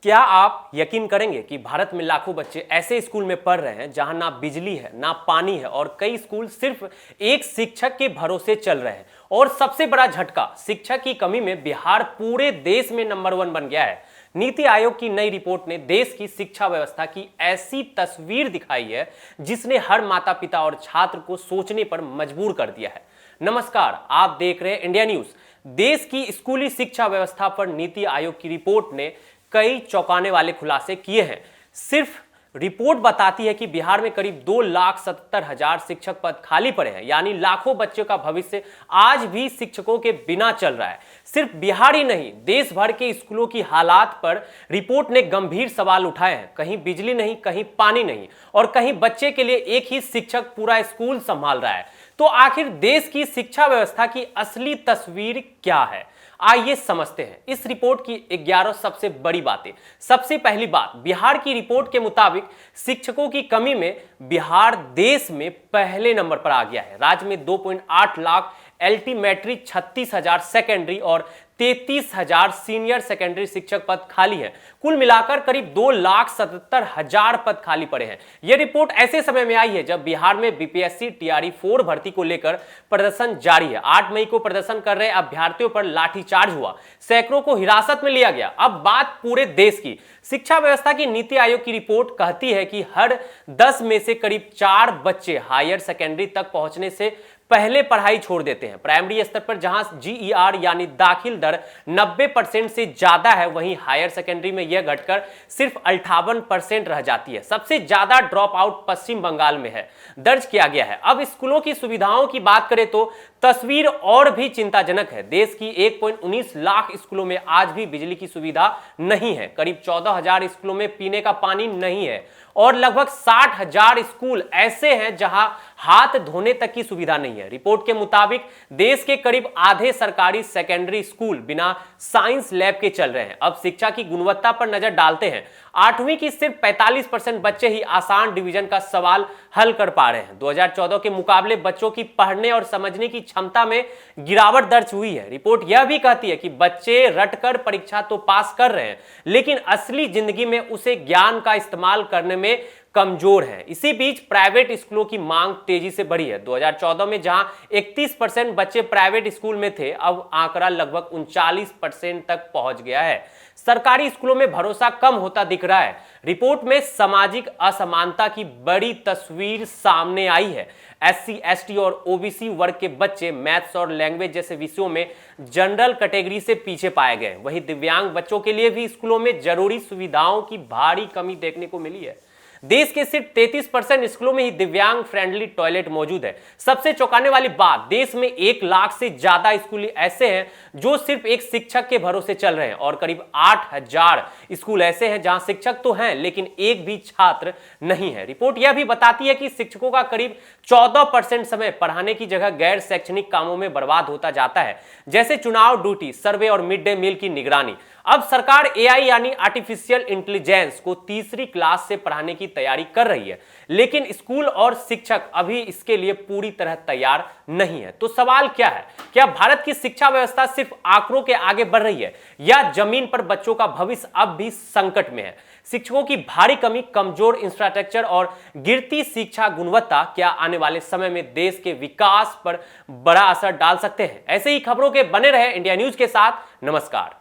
क्या आप यकीन करेंगे कि भारत में लाखों बच्चे ऐसे स्कूल में पढ़ रहे हैं जहां ना बिजली है ना पानी है और कई स्कूल सिर्फ एक शिक्षक के भरोसे चल रहे हैं। और सबसे बड़ा झटका, शिक्षक की कमी में बिहार पूरे देश में नंबर 1 बन गया है। नीति आयोग की नई रिपोर्ट ने देश की शिक्षा व्यवस्था की ऐसी तस्वीर दिखाई है जिसने हर माता पिता और छात्र को सोचने पर मजबूर कर दिया है। नमस्कार, आप देख रहे हैं इंडिया न्यूज। देश की स्कूली शिक्षा व्यवस्था पर नीति आयोग की रिपोर्ट ने कई चौंकाने वाले खुलासे किए हैं। सिर्फ रिपोर्ट बताती है कि बिहार में करीब 2,70,000 शिक्षक पद खाली पड़े हैं, यानी लाखों बच्चों का भविष्य आज भी शिक्षकों के बिना चल रहा है। सिर्फ बिहार ही नहीं, देश भर के स्कूलों की हालात पर रिपोर्ट ने गंभीर सवाल उठाए हैं। कहीं बिजली नहीं, कहीं पानी नहीं और कहीं बच्चे के लिए एक ही शिक्षक पूरा स्कूल संभाल रहा है। तो आखिर देश की शिक्षा व्यवस्था की असली तस्वीर क्या है, आइए समझते हैं इस रिपोर्ट की 11 सबसे बड़ी बातें। सबसे पहली बात, बिहार की रिपोर्ट के मुताबिक शिक्षकों की कमी में बिहार देश में पहले नंबर पर आ गया है। राज्य में 2.8 लाख एलटी मैट्रिक, 36,000 सेकेंडरी और 33,000 सीनियर सेकेंडरी शिक्षक पद खाली है। कुल मिलाकर करीब 2,77,000 पद खाली पड़े हैं। यह रिपोर्ट ऐसे समय में आई है जब बिहार में बीपीएससी टीआरई 4 भर्ती को लेकर प्रदर्शन जारी है। 8 मई को प्रदर्शन कर रहे अभ्यर्थियों पर लाठीचार्ज हुआ, सैकड़ों को हिरासत में लिया गया। अब बात पूरे देश की। शिक्षा व्यवस्था की नीति आयोग की रिपोर्ट कहती है कि हर 10 में से करीब 4 बच्चे हायर सेकेंडरी तक पहुंचने से पहले पढ़ाई छोड़ देते हैं। प्राइमरी स्तर पर जहां जीईआर यानी दाखिल दर 90% से ज्यादा है, वहीं हायर सेकेंडरी में यह घटकर सिर्फ 58% रह जाती है। सबसे ज्यादा ड्रॉप आउट पश्चिम बंगाल में है, दर्ज किया गया है। अब स्कूलों की सुविधाओं की बात करें तो तस्वीर और भी चिंताजनक है। देश की 1.19 लाख स्कूलों में आज भी बिजली की सुविधा नहीं है। करीब 14,000 स्कूलों में पीने का पानी नहीं है और लगभग 60,000 स्कूल ऐसे हैं जहां हाथ धोने तक की सुविधा नहीं है। रिपोर्ट के मुताबिक देश के करीब आधे सरकारी सेकेंडरी स्कूल बिना साइंस लैब के चल रहे हैं। अब शिक्षा की गुणवत्ता पर नजर डालते हैं। 8वीं की सिर्फ 45% बच्चे ही आसान डिवीजन का सवाल हल कर पा रहे हैं। 2014 के मुकाबले बच्चों की पढ़ने और समझने की क्षमता में गिरावट दर्ज हुई है। रिपोर्ट यह भी कहती है कि बच्चे रटकर परीक्षा तो पास कर रहे हैं, लेकिन असली जिंदगी में उसे ज्ञान का इस्तेमाल करने में कमजोर है। इसी बीच प्राइवेट स्कूलों की मांग तेजी से बढ़ी है। 2014 में जहां 31% बच्चे प्राइवेट स्कूल में थे, अब आंकड़ा लगभग 39% तक पहुंच गया है। सरकारी स्कूलों में भरोसा कम होता दिख रहा है। रिपोर्ट में सामाजिक असमानता की बड़ी तस्वीर सामने आई है। एससी, एसटी और ओबीसी वर्ग के बच्चे मैथ्स और लैंग्वेज जैसे विषयों में जनरल कैटेगरी से पीछे पाए गए। वहीं दिव्यांग बच्चों के लिए भी स्कूलों में जरूरी सुविधाओं की भारी कमी देखने को मिली है। देश के सिर्फ 33% स्कूलों में ही दिव्यांग फ्रेंडली टॉयलेट मौजूद है। सबसे चौंकाने वाली बात, देश में 1 लाख से ज्यादा स्कूल ऐसे हैं जो सिर्फ एक शिक्षक के भरोसे चल रहे हैं और करीब 8,000 स्कूल ऐसे हैं जहां शिक्षक तो हैं लेकिन एक भी छात्र नहीं है। रिपोर्ट यह भी बताती है कि शिक्षकों का करीब 14% समय पढ़ाने की जगह गैर शैक्षणिक कामों में बर्बाद होता जाता है, जैसे चुनाव ड्यूटी, सर्वे और मिड डे मील की निगरानी। अब सरकार एआई यानी आर्टिफिशियल इंटेलिजेंस को तीसरी क्लास से पढ़ाने की तैयारी कर रही है, लेकिन स्कूल और शिक्षक अभी इसके लिए पूरी तरह तैयार नहीं है। तो सवाल क्या है, क्या भारत की शिक्षा व्यवस्था सिर्फ आंकड़ों के आगे बढ़ रही है या जमीन पर बच्चों का भविष्य अब भी संकट में है? शिक्षकों की भारी कमी, कमजोर इंफ्रास्ट्रक्चर और गिरती शिक्षा गुणवत्ता क्या आने वाले समय में देश के विकास पर बड़ा असर डाल सकते हैं? ऐसे ही खबरों के बने रहे इंडिया न्यूज के साथ। नमस्कार।